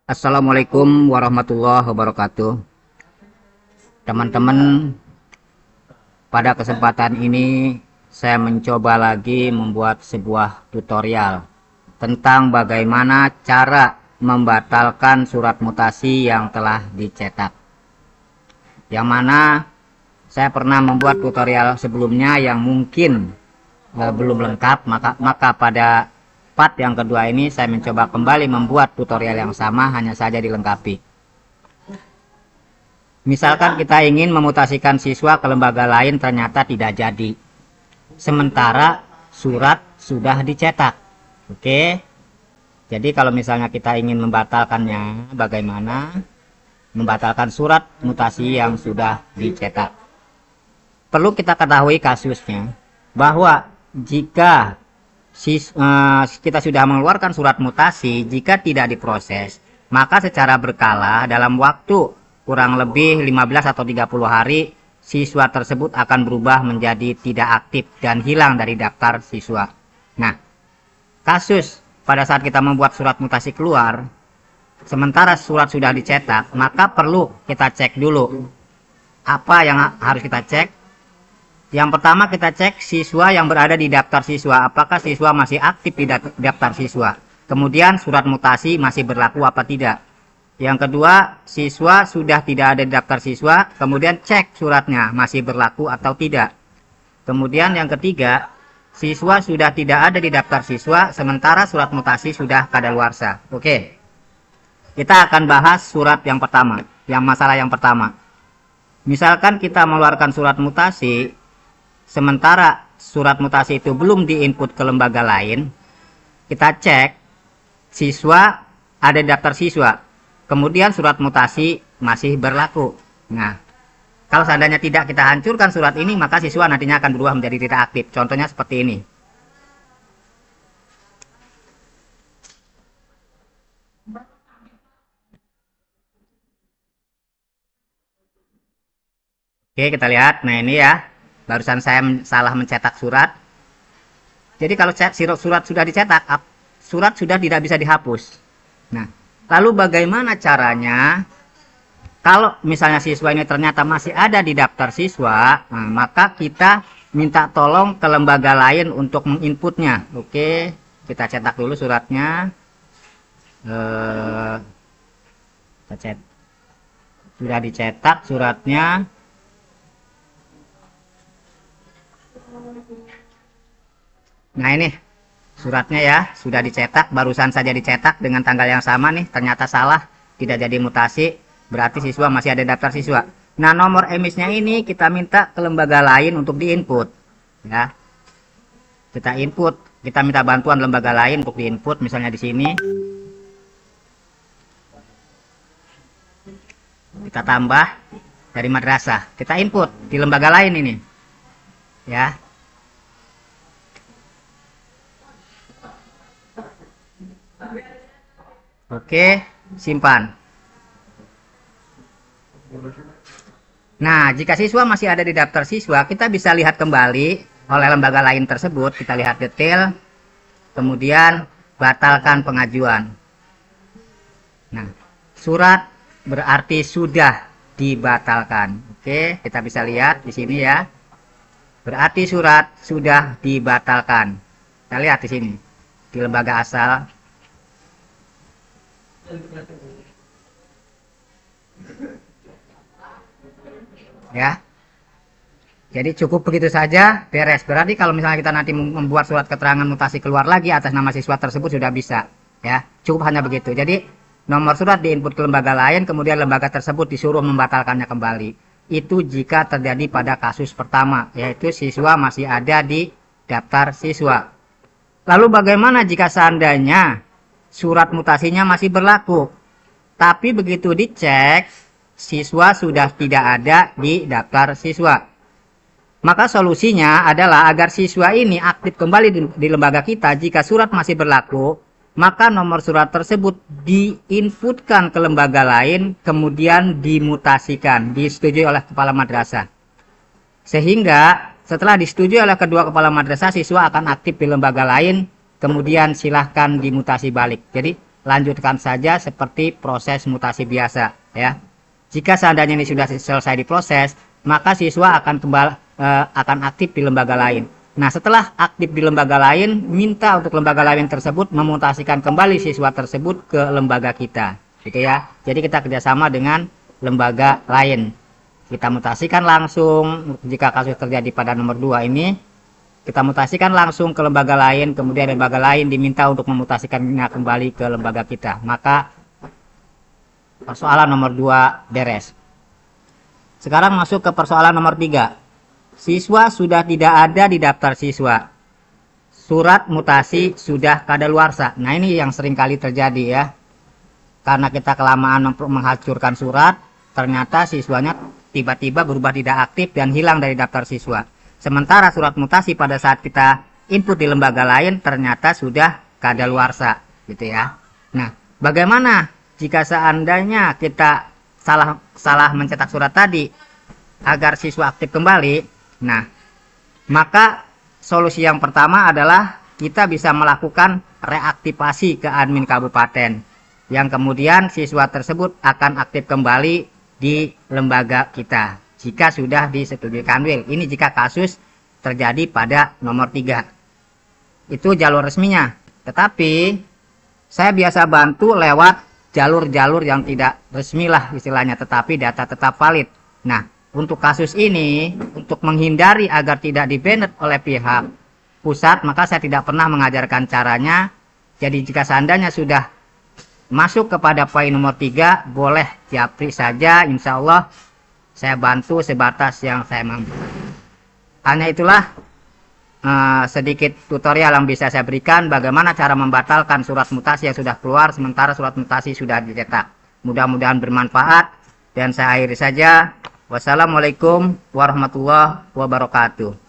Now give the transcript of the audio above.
Assalamualaikum warahmatullahi wabarakatuh. Teman-teman, pada kesempatan ini saya mencoba lagi membuat sebuah tutorial tentang bagaimana cara membatalkan surat mutasi yang telah dicetak. Yang mana saya pernah membuat tutorial sebelumnya yang mungkin belum lengkap, maka pada part yang kedua ini saya mencoba kembali membuat tutorial yang sama, hanya saja dilengkapi. Misalkan kita ingin memutasikan siswa ke lembaga lain, ternyata tidak jadi, sementara surat sudah dicetak. Oke, jadi kalau misalnya kita ingin membatalkannya, bagaimana membatalkan surat mutasi yang sudah dicetak? Perlu kita ketahui kasusnya, bahwa jika kita sudah mengeluarkan surat mutasi, jika tidak diproses, maka secara berkala dalam waktu kurang lebih 15 atau 30 hari, siswa tersebut akan berubah menjadi tidak aktif dan hilang dari daftar siswa. Nah, kasus pada saat kita membuat surat mutasi keluar, sementara surat sudah dicetak, maka perlu kita cek dulu. Apa yang harus kita cek? Yang pertama, kita cek siswa yang berada di daftar siswa, apakah siswa masih aktif di daftar siswa. Kemudian surat mutasi masih berlaku apa tidak. Yang kedua, siswa sudah tidak ada di daftar siswa, kemudian cek suratnya masih berlaku atau tidak. Kemudian yang ketiga, siswa sudah tidak ada di daftar siswa, sementara surat mutasi sudah kadaluarsa. Oke, kita akan bahas surat yang pertama, masalah yang pertama. Misalkan kita mengeluarkan surat mutasi, sementara surat mutasi itu belum diinput ke lembaga lain, kita cek siswa ada di daftar siswa, kemudian surat mutasi masih berlaku. Nah, kalau seandainya tidak kita hancurkan surat ini, maka siswa nantinya akan berubah menjadi tidak aktif. Contohnya seperti ini. Oke, kita lihat. Nah, ini ya, barusan saya salah mencetak surat. Jadi kalau surat sudah dicetak, surat sudah tidak bisa dihapus. Nah, lalu bagaimana caranya? Kalau misalnya siswa ini ternyata masih ada di daftar siswa, nah, maka kita minta tolong ke lembaga lain untuk menginputnya. Oke, kita cetak dulu suratnya. Sudah dicetak suratnya. Nah, ini suratnya ya, sudah dicetak, barusan saja dicetak dengan tanggal yang sama nih, ternyata salah, tidak jadi mutasi, berarti siswa masih ada daftar siswa. Nah, nomor emisnya ini kita minta ke lembaga lain untuk diinput ya. Kita input, kita minta bantuan lembaga lain untuk diinput, misalnya di sini. Kita tambah dari madrasah, kita input di lembaga lain ini ya. Oke, simpan. Nah, jika siswa masih ada di daftar siswa, kita bisa lihat kembali oleh lembaga lain tersebut. Kita lihat detail, kemudian batalkan pengajuan. Nah, surat berarti sudah dibatalkan. Oke, kita bisa lihat di sini ya. Berarti surat sudah dibatalkan. Kita lihat di sini, di lembaga asal. Ya, jadi cukup begitu saja, beres. Berarti kalau misalnya kita nanti membuat surat keterangan mutasi keluar lagi atas nama siswa tersebut sudah bisa ya, cukup hanya begitu. Jadi nomor surat diinput ke lembaga lain, kemudian lembaga tersebut disuruh membatalkannya kembali. Itu jika terjadi pada kasus pertama, yaitu siswa masih ada di daftar siswa. Lalu bagaimana jika seandainya surat mutasinya masih berlaku, tapi begitu dicek siswa sudah tidak ada di daftar siswa? Maka solusinya adalah agar siswa ini aktif kembali di lembaga kita. Jika surat masih berlaku, maka nomor surat tersebut diinputkan ke lembaga lain, kemudian dimutasikan, disetujui oleh kepala madrasah. Sehingga setelah disetujui oleh kedua kepala madrasah, siswa akan aktif di lembaga lain, kemudian silahkan dimutasi balik. Jadi lanjutkan saja seperti proses mutasi biasa ya. Jika seandainya ini sudah selesai diproses, maka siswa akan akan aktif di lembaga lain. Nah, setelah aktif di lembaga lain, minta untuk lembaga lain tersebut memutasikan kembali siswa tersebut ke lembaga kita, gitu ya. Jadi kita kerjasama dengan lembaga lain. Kita mutasikan langsung, jika kasus terjadi pada nomor 2 ini, kita mutasikan langsung ke lembaga lain, kemudian lembaga lain diminta untuk memutasikannya kembali ke lembaga kita. Maka persoalan nomor 2 beres. Sekarang masuk ke persoalan nomor 3. Siswa sudah tidak ada di daftar siswa. Surat mutasi sudah kadaluarsa. Nah, ini yang sering kali terjadi ya. Karena kita kelamaan menghancurkan surat, ternyata siswanya tiba-tiba berubah tidak aktif dan hilang dari daftar siswa. Sementara surat mutasi pada saat kita input di lembaga lain ternyata sudah kadaluarsa, gitu ya. Nah, bagaimana jika seandainya kita salah mencetak surat tadi agar siswa aktif kembali? Nah, maka solusi yang pertama adalah kita bisa melakukan reaktivasi ke admin kabupaten, yang kemudian siswa tersebut akan aktif kembali di lembaga kita jika sudah disetujui Kanwil. Ini jika kasus terjadi pada nomor 3. Itu jalur resminya. Tetapi saya biasa bantu lewat jalur-jalur yang tidak resmi lah istilahnya, tetapi data tetap valid. Nah, untuk kasus ini, untuk menghindari agar tidak di-banned oleh pihak pusat, maka saya tidak pernah mengajarkan caranya. Jadi jika seandainya sudah masuk kepada poin nomor 3, boleh japri saja, insya Allah saya bantu sebatas yang saya mampu. Hanya itulah sedikit tutorial yang bisa saya berikan bagaimana cara membatalkan surat mutasi yang sudah keluar sementara surat mutasi sudah dicetak. Mudah-mudahan bermanfaat dan saya akhiri saja. Wassalamualaikum warahmatullahi wabarakatuh.